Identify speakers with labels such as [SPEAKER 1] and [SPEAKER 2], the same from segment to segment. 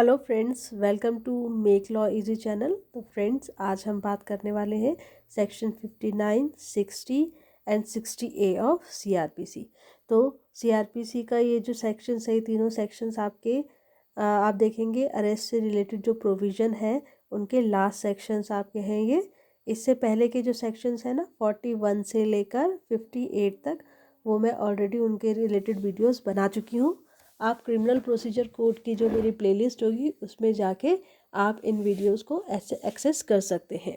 [SPEAKER 1] Hello friends, welcome to make law easy channel. तो friends, आज हम बात करने वाले हैं section 59, 60 and 60A of CrPC. तो सीआरपीसी का ये जो सेक्शंस है, तीनों सेक्शंस आपके आप देखेंगे अरेस्ट से रिलेटेड जो प्रोविज़न है उनके लास्ट सेक्शंस आपके हैं ये। इससे पहले के जो सेक्शंस हैं ना 41 से लेकर 58 तक, वो मैं ऑलरेडी उनके रिलेटेड वीडियोस बना चुकी हूँ। आप क्रिमिनल प्रोसीजर कोड की जो मेरी प्लेलिस्ट होगी उसमें जाके आप इन वीडियोस को ऐसे एक्सेस कर सकते हैं।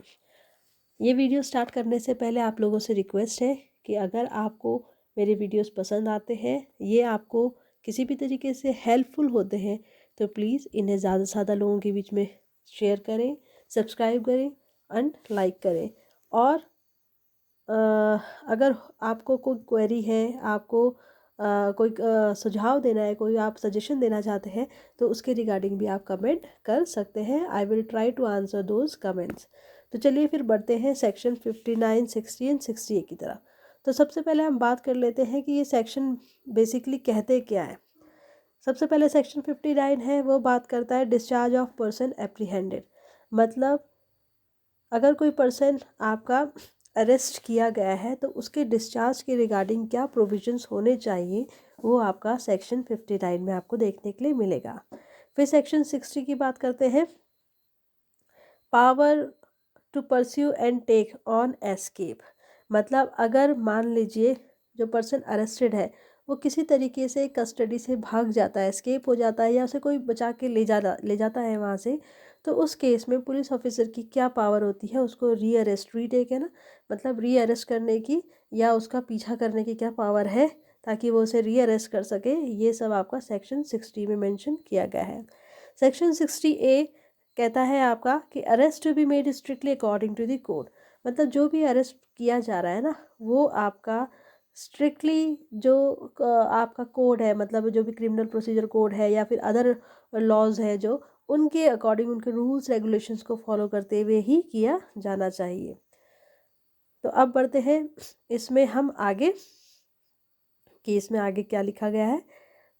[SPEAKER 1] ये वीडियो स्टार्ट करने से पहले आप लोगों से रिक्वेस्ट है कि अगर आपको मेरे वीडियोस पसंद आते हैं, ये आपको किसी भी तरीके से हेल्पफुल होते हैं, तो प्लीज़ इन्हें ज़्यादा से ज़्यादा लोगों के बीच में शेयर करें, सब्सक्राइब करें एंड लाइक करें। और अगर आपको कोई क्वेरी है, आपको कोई सुझाव देना है, कोई आप सजेशन देना चाहते हैं, तो उसके रिगार्डिंग भी आप कमेंट कर सकते हैं। I will try to answer those comments. तो चलिए फिर बढ़ते हैं सेक्शन 59, 60 एंड 60A की तरफ। तो सबसे पहले हम बात कर लेते हैं कि ये सेक्शन बेसिकली कहते क्या है। सबसे पहले सेक्शन 59 है, वो बात करता है डिस्चार्ज ऑफ पर्सन एप्रीहेंडेड। मतलब अगर कोई पर्सन आपका अरेस्ट किया गया है तो उसके डिस्चार्ज के रिगार्डिंग क्या प्रोविजंस होने चाहिए, वो आपका सेक्शन 59 में आपको देखने के लिए मिलेगा। फिर सेक्शन 60 की बात करते हैं, power to pursue and take on escape. मतलब अगर मान लीजिए जो पर्सन अरेस्टेड है वो किसी तरीके से कस्टडी से भाग जाता है, एस्केप हो जाता है, या उसे कोई बचा के ले जाता है वहाँ से, तो उस केस में पुलिस ऑफिसर की क्या पावर होती है, उसको री अरेस्ट, रीटेक है ना, मतलब री अरेस्ट करने की या उसका पीछा करने की क्या पावर है ताकि वो उसे री अरेस्ट कर सके। ये सब आपका सेक्शन 60 में मेंशन किया गया है। सेक्शन 60A कहता है आपका कि arrest to be made strictly according to the code. मतलब जो भी अरेस्ट किया जा रहा है ना, वो आपका स्ट्रिक्टली जो आपका कोड है, मतलब जो भी क्रिमिनल प्रोसीजर कोड है या फिर अदर लॉज है जो, उनके अकॉर्डिंग, उनके रूल्स रेगुलेशंस को फॉलो करते हुए ही किया जाना चाहिए। तो अब बढ़ते हैं इसमें हम आगे कि इसमें आगे क्या लिखा गया है।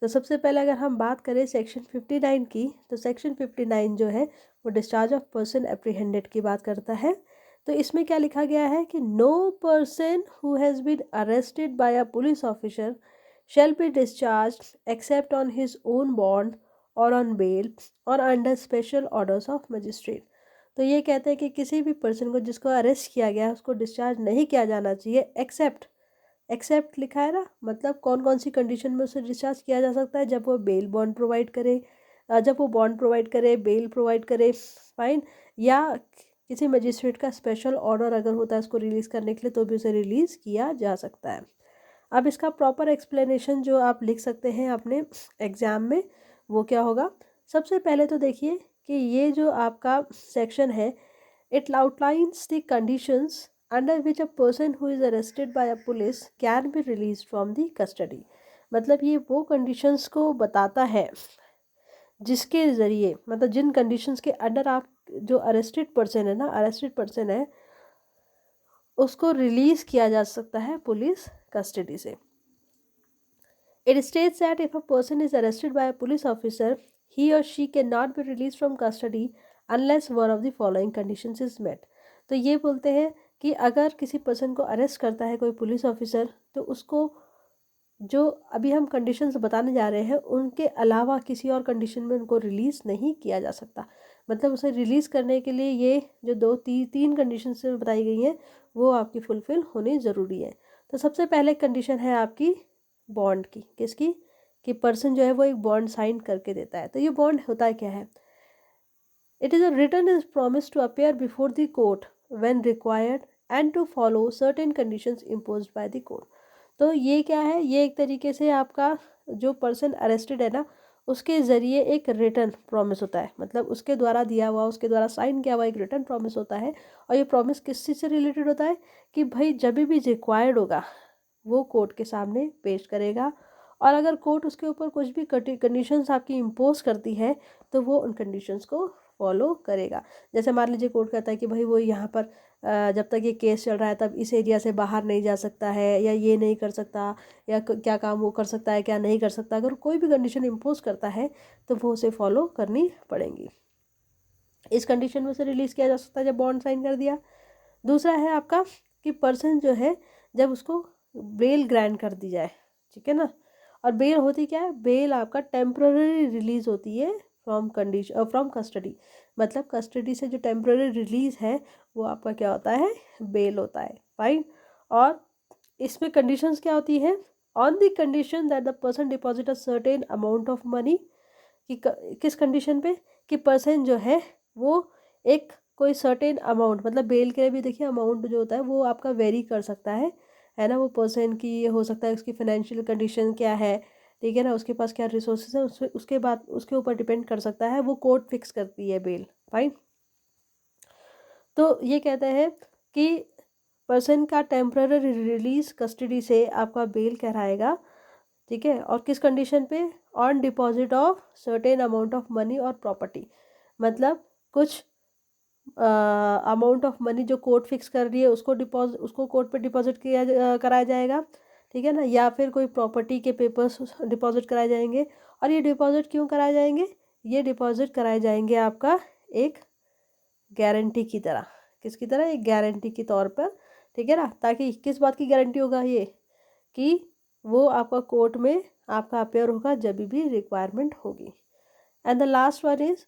[SPEAKER 1] तो सबसे पहले अगर हम बात करें सेक्शन 59 की, तो सेक्शन 59 जो है वो डिस्चार्ज ऑफ पर्सन एप्रीहेंडेड की बात करता है। तो इसमें क्या लिखा गया है कि no person who has been arrested by a police officer shall be discharged except on his own bond or on bail or under special orders of magistrate। तो ये कहते हैं कि किसी भी पर्सन को जिसको अरेस्ट किया गया है उसको डिस्चार्ज नहीं किया जाना चाहिए, एक्सेप्ट लिखा है ना, मतलब कौन कौन सी कंडीशन में उसे डिस्चार्ज किया जा सकता है, जब वो बेल बॉन्ड प्रोवाइड करे, जब वो बॉन्ड प्रोवाइड करे, बेल प्रोवाइड करे, फाइन, या किसी मजिस्ट्रेट का स्पेशल ऑर्डर अगर होता है उसको रिलीज़ करने के लिए, तो भी उसे रिलीज़ किया जा सकता है। अब इसका प्रॉपर एक्सप्लेनेशन जो आप लिख सकते हैं अपने एग्ज़ाम में, वो क्या होगा। सबसे पहले तो देखिए कि ये जो आपका सेक्शन है, it outlines the conditions under which a person who is arrested by a police can be release from the custody. मतलब ये वो कंडीशंस को बताता है जिसके ज़रिए, मतलब जिन कंडीशंस के अंडर आप जो अरेस्टेड पर्सन है ना, अरेस्टेड पर्सन है, उसको रिलीज़ किया जा सकता है पुलिस कस्टडी से। It states that if a person is arrested by a police officer, he or she cannot be released from custody unless one of the following conditions is met। तो ये बोलते हैं कि अगर किसी पर्सन को arrest करता है कोई पुलिस ऑफिसर, तो उसको जो अभी हम कंडीशंस बताने जा रहे हैं उनके अलावा किसी और कंडीशन में उनको रिलीज़ नहीं किया जा सकता। मतलब उसे रिलीज़ करने के लिए ये जो तीन कंडीशंस बताई गई हैं वो आपकी फुलफ़िल होनी ज़रूरी है। तो सबसे पहले कंडीशन है आपकी बॉन्ड की, किसकी, कि पर्सन जो है वो एक बॉन्ड साइन करके देता है। तो ये बॉन्ड होता है क्या है, it is a written is promise to appear before the court when required and to follow certain conditions imposed by the court. तो ये क्या है, ये एक तरीके से आपका जो पर्सन अरेस्टेड है ना, उसके ज़रिए एक रिटन प्रॉमिस होता है, मतलब उसके द्वारा दिया हुआ, उसके द्वारा साइन किया हुआ एक रिटन प्रॉमिस होता है। और ये प्रॉमिस किस चीज़ से रिलेटेड होता है कि भाई जब भी रिक्वायर्ड होगा वो कोर्ट के सामने पेश करेगा, और अगर कोर्ट उसके ऊपर कुछ भी कंडीशंस आपकी इम्पोज करती है तो वो उन कंडीशंस को फॉलो करेगा। जैसे मान लीजिए कोर्ट कहता है कि भाई वो यहाँ पर जब तक ये केस चल रहा है तब इस एरिया से बाहर नहीं जा सकता है, या ये नहीं कर सकता, या क्या काम वो कर सकता है क्या नहीं कर सकता, अगर कोई भी कंडीशन इम्पोज करता है तो वो उसे फॉलो करनी पड़ेंगी। इस कंडीशन में उसे रिलीज़ किया जा सकता है जब बॉन्ड साइन कर दिया। दूसरा है आपका कि पर्सन जो है जब उसको बेल ग्रांट कर दी जाए, ठीक है ना। और बेल होती क्या है, बेल आपका टेम्पररी रिलीज होती है फ्रॉम कस्टडी। मतलब कस्टडी से जो टेम्पररी रिलीज है वो आपका क्या होता है, बेल होता है, फाइन। और इसमें कंडीशंस क्या होती है, on the condition that the person deposit a certain amount of money, कि किस कंडीशन पे, कि पर्सन जो है वो एक कोई सर्टेन अमाउंट, मतलब बेल के लिए भी देखिए अमाउंट जो होता है वो आपका वेरी कर सकता है ना। वो पर्सन की ये हो सकता है उसकी फाइनेंशियल कंडीशन क्या है, ठीक है ना, उसके पास क्या रिसोर्सेज है, उसके बाद उसके ऊपर डिपेंड कर सकता है, वो कोर्ट फिक्स करती है बेल, फाइन। तो ये कहते हैं कि पर्सन का टेम्पररी रिलीज कस्टडी से आपका बेल कहलाएगा, ठीक है। और किस कंडीशन पे, on deposit of certain amount of money और प्रॉपर्टी, मतलब कुछ अमाउंट ऑफ मनी जो कोर्ट फिक्स कर रही है उसको कोर्ट पे डिपॉजिट कराया जाएगा, ठीक है ना, या फिर कोई प्रॉपर्टी के पेपर्स डिपॉजिट कराए जाएंगे। और ये डिपॉजिट क्यों कराए जाएंगे, ये डिपॉजिट कराए जाएंगे आपका एक गारंटी की तरह, किसकी तरह, एक गारंटी के तौर पर, ठीक है ना। ताकि किस बात की गारंटी होगा ये, कि वो आपका कोर्ट में आपका अपेयर होगा जब भी रिक्वायरमेंट होगी। And the last one is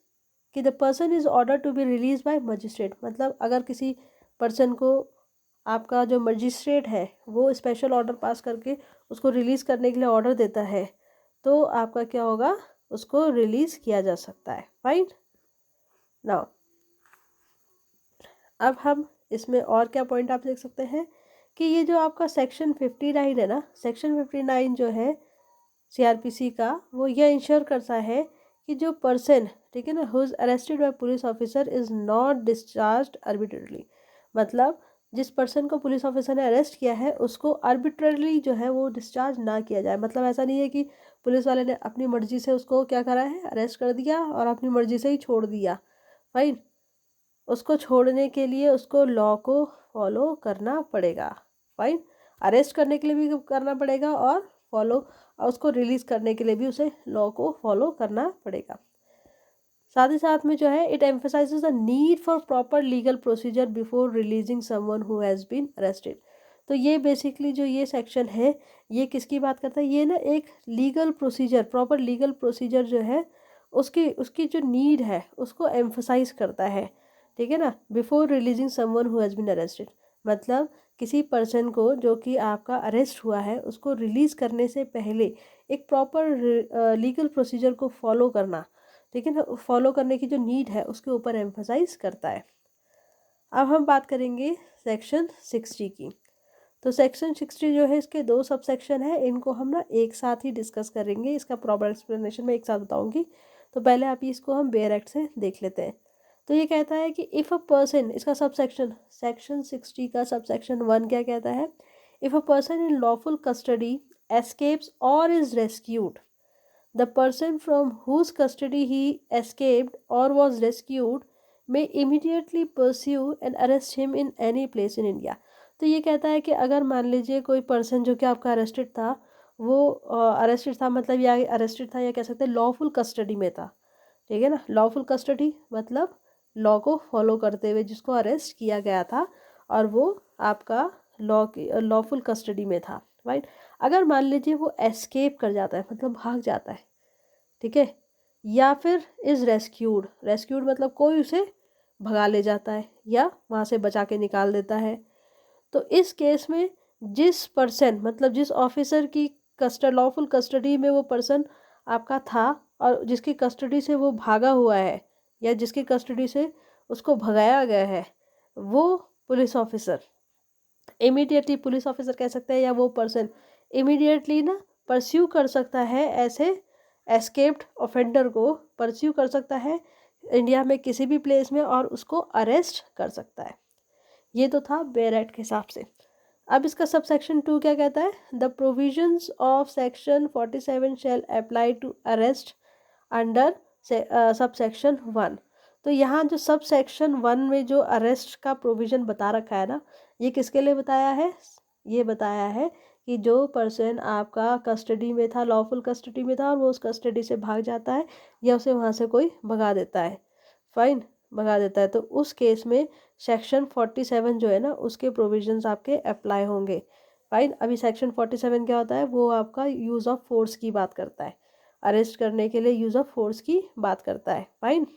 [SPEAKER 1] कि the person is order to be release by magistrate, मतलब अगर किसी पर्सन को आपका जो मजिस्ट्रेट है वो स्पेशल ऑर्डर पास करके उसको रिलीज़ करने के लिए ऑर्डर देता है तो आपका क्या होगा, उसको रिलीज़ किया जा सकता है, फाइन। नाउ अब हम इसमें और क्या पॉइंट आप देख सकते हैं कि ये जो आपका सेक्शन 59 है ना, सेक्शन 59 जो है सीआरपीसी का, वो यह इंश्योर करता है कि जो पर्सन, ठीक है ना, who is arrested bye police officer is not discharged arbitrarily, मतलब जिस पर्सन को पुलिस ऑफिसर ने अरेस्ट किया है उसको आर्बिट्रेरली जो है वो डिस्चार्ज ना किया जाए। मतलब ऐसा नहीं है कि पुलिस वाले ने अपनी मर्जी से उसको क्या करा है, अरेस्ट कर दिया और अपनी मर्जी से ही छोड़ दिया, फाइन। उसको छोड़ने के लिए उसको लॉ को फॉलो करना पड़ेगा, फाइन। अरेस्ट करने के लिए भी करना पड़ेगा और फॉलो, उसको रिलीज़ करने के लिए भी उसे लॉ को फॉलो करना पड़ेगा। साथ ही साथ में जो है it emphasizes the need for proper legal procedure before releasing someone who has been arrested. तो ये बेसिकली जो ये सेक्शन है ये किसकी बात करता है, ये ना एक legal procedure, proper legal procedure जो है उसकी उसकी जो नीड है उसको एम्फसाइज करता है, ठीक है ना, before releasing someone who has been arrested. मतलब किसी पर्सन को जो कि आपका अरेस्ट हुआ है उसको रिलीज़ करने से पहले एक प्रॉपर लीगल प्रोसीजर को फॉलो करना, ठीक है ना, फॉलो करने की जो नीड है उसके ऊपर एम्फसाइज करता है। अब हम बात करेंगे सेक्शन 60 की। तो सेक्शन 60 जो है इसके दो सब सेक्शन है, इनको हम ना एक साथ ही डिस्कस करेंगे, इसका प्रॉपर एक्सप्लेनेशन मैं एक साथ बताऊंगी। तो पहले आप इसको हम बेयर एक्ट से देख लेते हैं। तो ये कहता है कि इफ़ अ पर्सन, इसका सब सेक्शन, सेक्शन 60 का सब सेक्शन 1 क्या कहता है, if a person in lawful custody escapes or is rescued, the person from whose custody he escaped or was rescued may immediately pursue and arrest him in any place in India। तो ये कहता है कि अगर मान लीजिए कोई person जो कि आपका अरेस्टेड था, वो अरेस्टेड था मतलब या अरेस्टेड था या कह सकते हैं लॉफुल कस्टडी में था, ठीक है ना। लॉफुल कस्टडी मतलब लॉ को फॉलो करते हुए जिसको अरेस्ट किया गया था और वो आपका लॉफुल कस्टडी में था, राइट। अगर मान लीजिए वो एस्केप कर जाता है मतलब भाग जाता है, ठीक है, या फिर इज़ रेस्क्यूड, रेस्क्यूड मतलब कोई उसे भगा ले जाता है या वहाँ से बचा के निकाल देता है। तो इस केस में जिस पर्सन मतलब जिस ऑफिसर की लॉफुल कस्टडी में वो पर्सन आपका था और जिसकी कस्टडी से वो भागा हुआ है या जिसकी कस्टडी से उसको भगाया गया है, वो police officer immediately, police officer कह सकते हैं या वो पर्सन इमीडिएटली ना परस्यू कर सकता है, ऐसे एस्केप्ड ऑफेंडर को परस्यू कर सकता है इंडिया में किसी भी प्लेस में और उसको अरेस्ट कर सकता है। ये तो था बेयर एक्ट के हिसाब से। अब इसका सब सेक्शन 2 क्या कहता है, the provisions of section 47 shall apply to arrest under sub section 1। तो यहाँ जो सब सेक्शन 1 में जो अरेस्ट का प्रोविज़न बता रखा है ना, ये किसके लिए बताया है? ये बताया है कि जो पर्सन आपका कस्टडी में था, लॉफुल कस्टडी में था और वो उस कस्टडी से भाग जाता है या उसे वहाँ से कोई भगा देता है, फाइन, भगा देता है, तो उस केस में सेक्शन 47 जो है ना, उसके प्रोविजंस आपके अप्लाई होंगे, फाइन। अभी सेक्शन 47 क्या होता है? वो आपका यूज़ ऑफ फोर्स की बात करता है, अरेस्ट करने के लिए यूज़ ऑफ फोर्स की बात करता है, fine.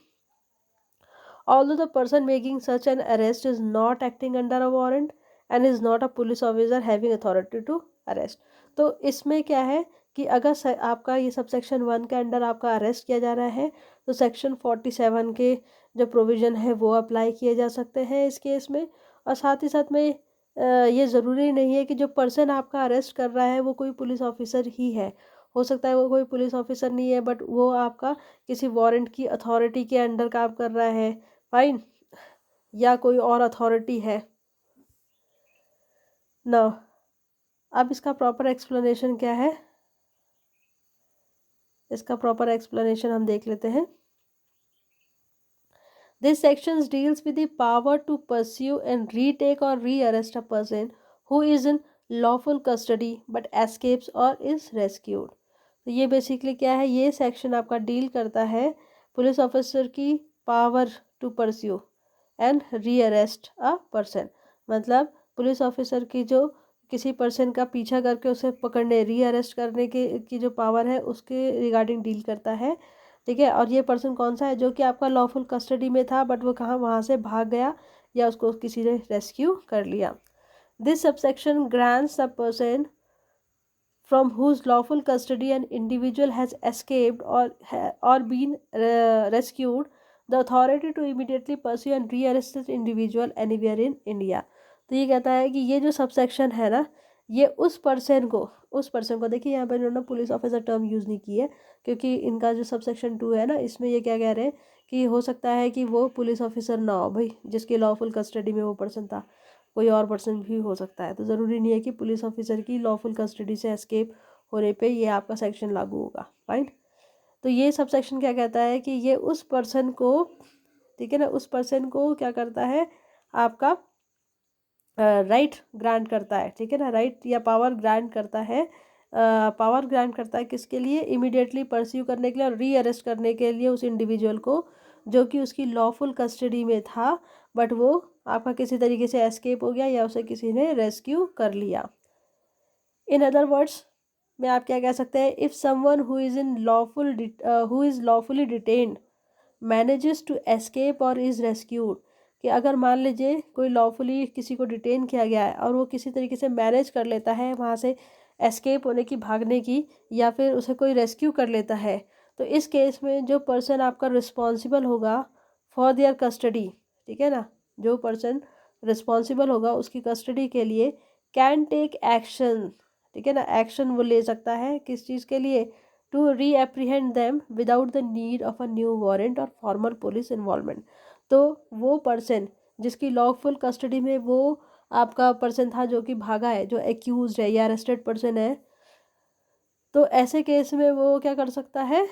[SPEAKER 1] Although the person making such an arrest is not acting under a warrant and is not a police officer having authority to arrest, तो इसमें क्या है कि अगर आपका ये सब सेक्शन 1 के अंडर आपका अरेस्ट किया जा रहा है तो सेक्शन 47 के जो प्रोविज़न है वो अप्लाई किए जा सकते हैं इस केस में। और साथ ही साथ में ये ज़रूरी नहीं है कि जो पर्सन आपका अरेस्ट कर रहा है वो कोई पुलिस ऑफिसर ही है, हो सकता है वो कोई पुलिस ऑफिसर नहीं है बट वो आपका किसी वारंट की अथॉरिटी के अंडर काम कर रहा है, फाइन, या कोई और अथॉरिटी है ना। अब इसका प्रॉपर एक्सप्लेनेशन क्या है? इसका प्रॉपर एक्सप्लेनेशन हम देख लेते हैं। This section deals with the power to pursue and retake or re-arrest a person who is in lawful custody but escapes or is rescued। तो ये बेसिकली क्या है? ये सेक्शन आपका डील करता है पुलिस ऑफिसर की power to pursue and re-arrest a person, मतलब पुलिस ऑफिसर की जो किसी पर्सन का पीछा करके उसे पकड़ने, री-अरेस्ट करने के की जो पावर है उसके रिगार्डिंग डील करता है, ठीक है। और ये पर्सन कौन सा है? जो कि आपका लॉफुल कस्टडी में था बट वो कहाँ, वहाँ से भाग गया या उसको किसी ने रेस्क्यू कर लिया। This subsection grants the person from whose lawful custody an individual has escaped or been rescued the authority to immediately pursue and re-arrest this individual anywhere in India। तो ये कहता है कि ये जो सबसेक्शन है ना, ये उस पर्सन को देखिए, यहाँ पर इन्होंने पुलिस ऑफिसर टर्म यूज़ नहीं की है क्योंकि इनका जो सबसेक्शन 2 है ना, इसमें ये क्या कह रहे हैं कि हो सकता है कि वो पुलिस ऑफिसर ना हो भाई, जिसकी लॉफुल कस्टडी में वो पर्सन था, कोई और पर्सन भी हो सकता है। तो ज़रूरी नहीं है कि पुलिस ऑफिसर की लॉफुल कस्टडी से एस्केप होने पे ये आपका सेक्शन लागू होगा, फाइन। तो ये सब सेक्शन क्या कहता है कि ये उस पर्सन को, ठीक है ना, उस पर्सन को क्या करता है, आपका राइट ग्रांट करता है, ठीक है ना, राइट या पावर ग्रांट करता है, पावर ग्रांट करता है किसके लिए? इमीडिएटली परस्यू करने के लिए और री अरेस्ट करने के लिए उस इंडिविजुअल को जो कि उसकी लॉफुल कस्टडी में था बट वो आपका किसी तरीके से एस्केप हो गया या उसे किसी ने रेस्क्यू कर लिया। इन अदर वर्ड्स में आप क्या कह सकते हैं? If someone who is lawfully detained manages to escape और इज़ रेस्क्यूड, कि अगर मान लीजिए कोई लॉफुली किसी को डिटेन किया गया है और वो किसी तरीके से मैनेज कर लेता है वहाँ से एस्केप होने की, भागने की, या फिर उसे कोई रेस्क्यू कर लेता है, तो इस केस में जो पर्सन आपका रिस्पॉन्सिबल होगा फॉर देयर कस्टडी, ठीक है ना, जो पर्सन रिस्पॉन्सिबल होगा उसकी कस्टडी के लिए, कैन टेक एक्शन, ठीक है ना, एक्शन वो ले सकता है किस चीज़ के लिए? To reapprehend them without the need of a new warrant और फॉर्मल पुलिस इन्वॉल्वमेंट। तो वो पर्सन जिसकी लॉफुल कस्टडी में वो आपका पर्सन था जो कि भागा है, जो एक्यूज है या अरेस्टेड पर्सन है, तो ऐसे केस में वो क्या कर सकता है?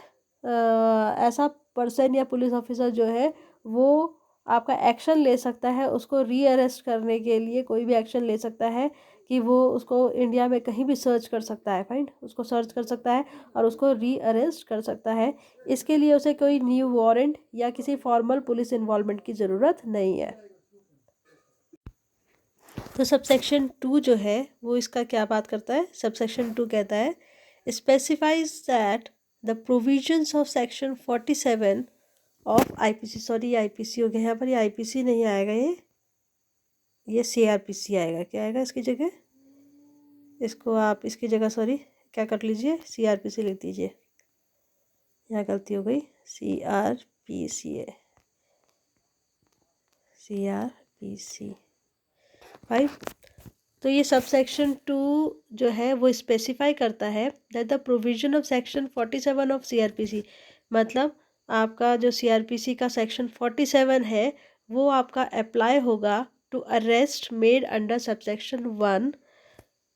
[SPEAKER 1] ऐसा पर्सन या पुलिस ऑफिसर जो है वो आपका एक्शन ले सकता है, उसको री अरेस्ट करने के लिए कोई भी एक्शन ले सकता है कि वो उसको इंडिया में कहीं भी सर्च कर सकता है, फाइन, उसको सर्च कर सकता है और उसको री अरेस्ट कर सकता है। इसके लिए उसे कोई न्यू वारंट या किसी फॉर्मल पुलिस इन्वॉल्वमेंट की ज़रूरत नहीं है। तो सबसेक्शन 2 जो है वो इसका क्या बात करता है? सबसेक्शन 2 कहता है specifies that the provisions of section 47 of IPC, sorry ये आईपीसी हो गया यहाँ पर, ये आईपीसी नहीं आएगा, ये सीआरपीसी आएगा। क्या आएगा इसकी जगह? इसको आप इसकी जगह सॉरी क्या कर लीजिए, सीआरपीसी लिख दीजिए, यहाँ गलती हो गई, सीआरपीसी है, सीआरपीसी 5। तो ये सबसेक्शन 2 जो है वो स्पेसिफाई करता है that the provision of section 47 of CrPC, मतलब आपका जो सीआरपीसी का सेक्शन 47 है वो आपका अप्लाई होगा to arrest made under subsection 1,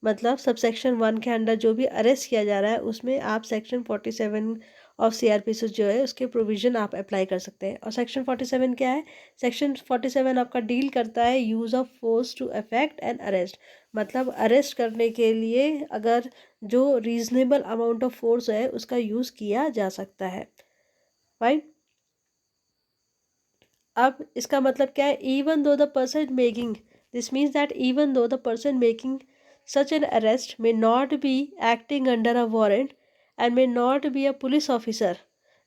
[SPEAKER 1] मतलब सबसेक्शन 1 के अंडर जो भी अरेस्ट किया जा रहा है उसमें आप सेक्शन 47 ऑफ सीआरपीसी जो है उसके प्रोविज़न आप अप्लाई कर सकते हैं। और सेक्शन 47 क्या है? सेक्शन 47 आपका डील करता है use of force to affect and arrest, मतलब अरेस्ट करने के लिए अगर जो रीजनेबल अमाउंट ऑफ फोर्स है उसका यूज़ किया जा सकता है। फाइन। अब इसका मतलब क्या है? Even though the person making, this means that even though the person making such an arrest may not be acting under a warrant and may not be a police officer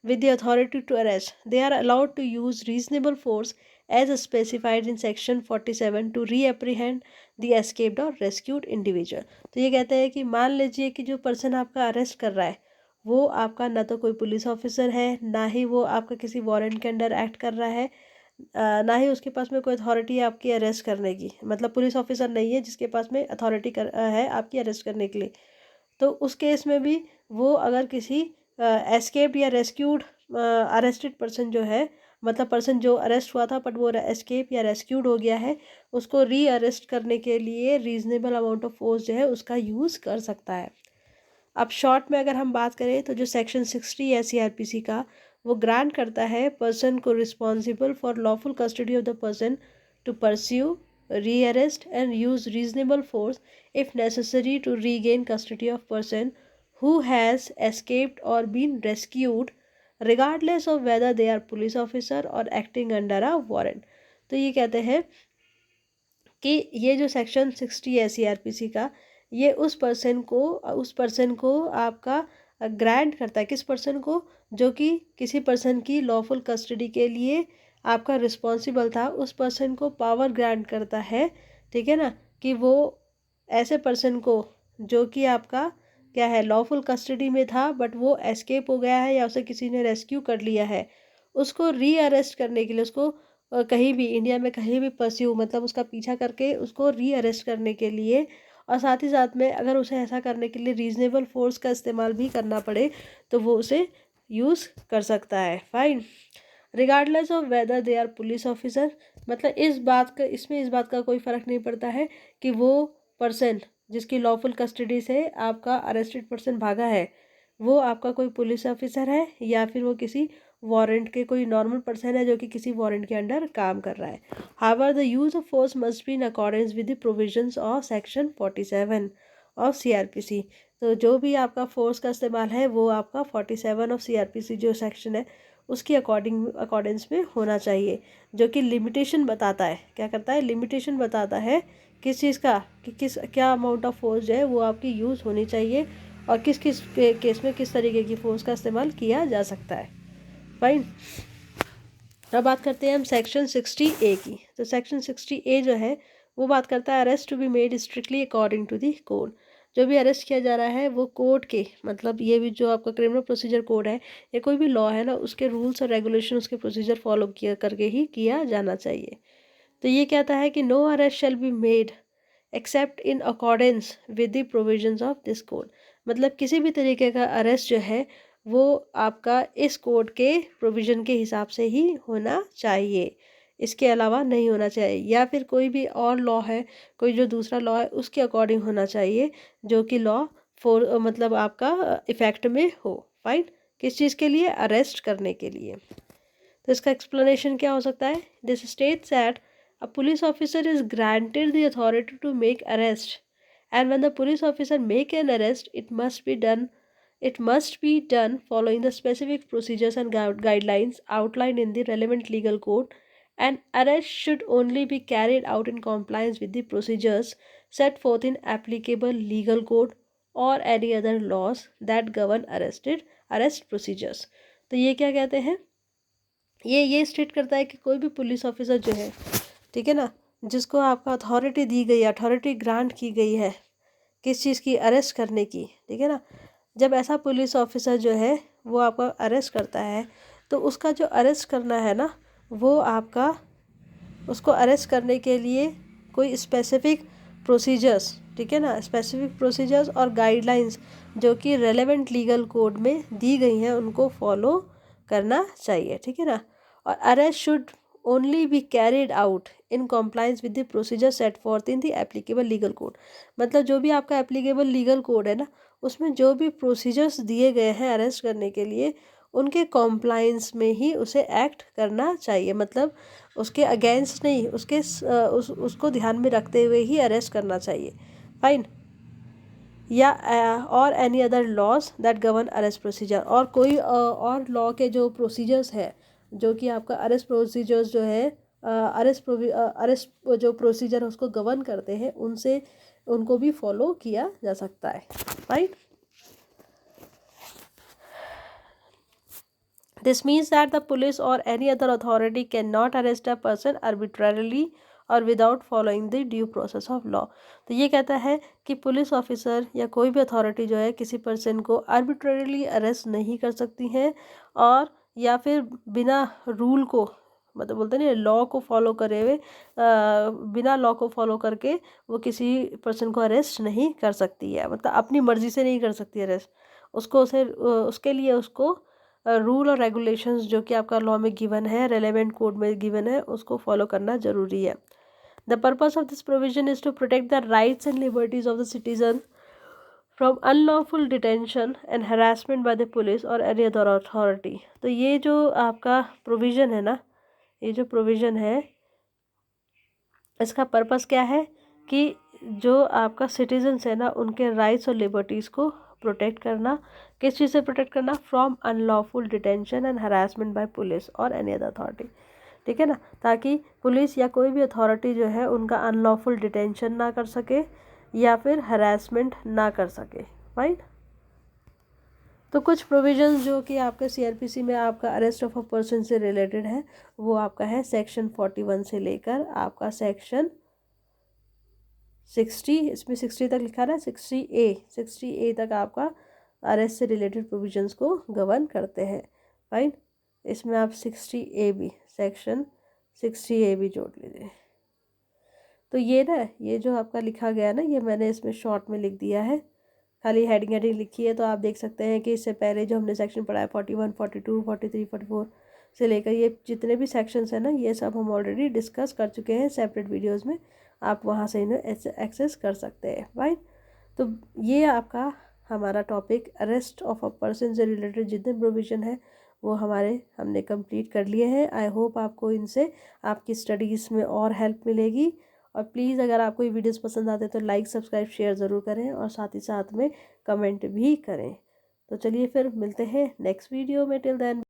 [SPEAKER 1] with the authority to arrest, they are allowed to use reasonable force as specified in section 47 to reapprehend the escaped or rescued individual। तो ये कहते हैं कि मान लीजिए कि जो person आपका अरेस्ट कर रहा है वो आपका ना तो कोई पुलिस ऑफिसर है, ना ही वो आपका किसी वारंट के अंडर एक्ट कर रहा है, ना ही उसके पास में कोई अथॉरिटी है आपकी अरेस्ट करने की, मतलब पुलिस ऑफिसर नहीं है जिसके पास में अथॉरिटी है आपकी अरेस्ट करने के लिए। तो उस केस में भी वो अगर किसी एस्केप्ड या रेस्क्यूड अरेस्टेड पर्सन जो है, मतलब पर्सन जो अरेस्ट हुआ था बट वो एस्केप या रेस्क्यूड हो गया है, उसको री अरेस्ट करने के लिए रीजनेबल अमाउंट ऑफ फोर्स जो है उसका यूज़ कर सकता है। अब शॉर्ट में अगर हम बात करें तो जो सेक्शन 60 है सीआरपीसी का, वो ग्रांट करता है पर्सन को responsible for lawful custody of the person to pursue, re-arrest and use reasonable force if necessary to regain custody of person who has escaped or been rescued regardless of whether they are police officer or acting under a warrant. तो ये कहते हैं कि ये जो section 60 है CrPC का, ये उस पर्सन को आपका ग्रांट करता है, किस पर्सन को? जो कि किसी पर्सन की लॉफुल कस्टडी के लिए आपका रिस्पॉन्सिबल था, उस पर्सन को पावर ग्रांट करता है, ठीक है ना, कि वो ऐसे पर्सन को जो कि आपका क्या है, लॉफुल कस्टडी में था बट वो एस्केप हो गया है या उसे किसी ने रेस्क्यू कर लिया है, उसको री अरेस्ट करने के लिए, उसको कहीं भी इंडिया में कहीं भी परस्यू मतलब उसका पीछा करके उसको री अरेस्ट करने के लिए, और साथ ही साथ में अगर उसे ऐसा करने के लिए रीजनेबल फोर्स का इस्तेमाल भी करना पड़े तो वो उसे यूज़ कर सकता है। Fine. Regardless of whether they are police officer, मतलब इस बात का कोई फ़र्क नहीं पड़ता है कि वो पर्सन जिसकी लॉफुल कस्टडी से आपका अरेस्टेड पर्सन भागा है वो आपका कोई पुलिस ऑफिसर है या फिर वो किसी वारंट के कोई नॉर्मल पर्सन है जो कि किसी वारंट के अंडर काम कर रहा है। However the use of force must be in accordance with the provisions of section 47 of CrPC. तो जो भी आपका फोर्स का इस्तेमाल है वो आपका 47 ऑफ सीआरपीसी जो सेक्शन है उसकी अकॉर्डेंस में होना चाहिए, जो कि लिमिटेशन बताता है, क्या करता है, लिमिटेशन बताता है किस चीज़ का, कि क्या अमाउंट ऑफ फोर्स जो है वो आपकी यूज़ होनी चाहिए और किस किस केस में किस तरीके की फोर्स का इस्तेमाल किया जा सकता है। फाइन। अब बात करते हैं हम सेक्शन 60A की। तो सेक्शन 60A जो है वो बात करता है arrest to be made strictly according to the code. जो भी अरेस्ट किया जा रहा है वो कोड के, मतलब ये भी जो आपका क्रिमिनल प्रोसीजर कोड है या कोई भी लॉ है ना, उसके रूल्स और रेगुलेशन, उसके प्रोसीजर फॉलो किया करके ही किया जाना चाहिए। तो ये कहता है कि no arrest shall be made except in accordance with the provisions of this code, मतलब किसी भी तरीके का अरेस्ट जो है वो आपका इस कोड के प्रोविज़न के हिसाब से ही होना चाहिए, इसके अलावा नहीं होना चाहिए, या फिर कोई भी और लॉ है, कोई जो दूसरा लॉ है उसके अकॉर्डिंग होना चाहिए जो कि लॉ मतलब आपका इफ़ेक्ट में हो। फाइन। किस चीज़ के लिए? अरेस्ट करने के लिए। तो इसका एक्सप्लेनेशन क्या हो सकता है? This states that a police officer is granted the authority to make arrest and when the police officer make an arrest it must be done following the specific procedures and guidelines outlined in the relevant legal code. An arrest should only be carried out in compliance with the procedures set forth in applicable legal code or any other laws that govern arrest procedures। तो ये क्या कहते हैं? ये state करता है कि कोई भी पुलिस ऑफिसर जो है, ठीक है ना, जिसको आपका अथॉरिटी दी गई है, अथॉरिटी ग्रांट की गई है किस चीज़ की? अरेस्ट करने की, ठीक है ना, जब ऐसा पुलिस ऑफिसर जो है वो आपका अरेस्ट करता है तो उसका जो अरेस्ट करना है ना, वो आपका उसको अरेस्ट करने के लिए कोई स्पेसिफिक प्रोसीजर्स, ठीक है ना, स्पेसिफिक प्रोसीजर्स और गाइडलाइंस जो कि रेलेवेंट लीगल कोड में दी गई हैं उनको फॉलो करना चाहिए, ठीक है ना। और arrest should only be carried out in compliance with the procedure set forth in the applicable legal code, मतलब जो भी आपका एप्लीकेबल लीगल कोड है ना उसमें जो भी प्रोसीजर्स दिए गए हैं अरेस्ट करने के लिए उनके कॉम्प्लाइंस में ही उसे एक्ट करना चाहिए, मतलब उसके अगेंस्ट नहीं, उसको ध्यान में रखते हुए ही अरेस्ट करना चाहिए। फाइन। या और any other laws that govern arrest procedure, और कोई और लॉ के जो प्रोसीजर्स है, जो कि आपका अरेस्ट प्रोसीजर्स जो है, अरेस्ट जो प्रोसीजर है उसको गवर्न करते हैं, उनको भी फॉलो किया जा सकता है। Right. This means that the police or any other authority cannot arrest a person arbitrarily और without following the due process of law. तो ये कहता है कि पुलिस ऑफिसर या कोई भी अथॉरिटी जो है किसी पर्सन को आर्बिट्ररीली अरेस्ट नहीं कर सकती है, और या फिर बिना रूल को, मतलब बोलते नहीं, लॉ को फॉलो करे हुए, बिना लॉ को फॉलो करके वो किसी पर्सन को अरेस्ट नहीं कर सकती है, मतलब अपनी मर्जी से नहीं कर सकती अरेस्ट। उसके लिए उसको रूल और रेगुलेशंस जो कि आपका लॉ में गिवन है, रेलेवेंट कोड में गिवन है, उसको फॉलो करना जरूरी है। The purpose of this provision is to protect the rights and liberties of the citizen from unlawful detention and harassment by the police और एनी अदर अथॉरिटी। तो ये जो आपका प्रोविज़न है ना, ये जो प्रोविज़न है, इसका पर्पस क्या है कि जो आपका सिटीजन्स है ना, उनके राइट्स और लिबर्टीज़ को प्रोटेक्ट करना। किस चीज़ से प्रोटेक्ट करना? From unlawful detention and harassment by police और एनी अदर अथॉरिटी। ठीक है ना, ताकि पुलिस या कोई भी अथॉरिटी जो है उनका अनलॉफुल डिटेंशन ना कर सके या फिर हरासमेंट ना कर सके। राइट। तो कुछ प्रोविजंस जो कि आपके सीआरपीसी में आपका अरेस्ट ऑफ अ पर्सन से रिलेटेड है, वो आपका है सेक्शन 41 से लेकर आपका सेक्शन 60, इसमें 60 तक लिखा है, 60A तक आपका अरेस्ट से रिलेटेड प्रोविजंस को गवर्न करते हैं। फाइन। इसमें आप 60A भी, सेक्शन 60A भी जोड़ लीजिए। तो ये जो आपका लिखा गया ना, ये मैंने इसमें शॉर्ट में लिख दिया है, खाली हेडिंग लिखी है। तो आप देख सकते हैं कि इससे पहले जो हमने सेक्शन पढ़ा है 41, 42, 43, 44 से लेकर ये जितने भी सेक्शंस हैं ना, ये सब हम ऑलरेडी डिस्कस कर चुके हैं सेपरेट वीडियोस में, आप वहाँ से इन्हें एक्सेस कर सकते हैं। राइट। तो ये आपका हमारा topic arrest of a person से रिलेटेड जितने प्रोविज़न है वो हमने कंप्लीट कर लिए हैं। आई होप आपको इनसे आपकी स्टडीज़ में और हेल्प मिलेगी। और प्लीज़ अगर आपको ये वीडियोस पसंद आते हैं तो लाइक, सब्सक्राइब, शेयर ज़रूर करें, और साथ ही साथ में कमेंट भी करें। तो चलिए फिर मिलते हैं नेक्स्ट वीडियो में। Till then.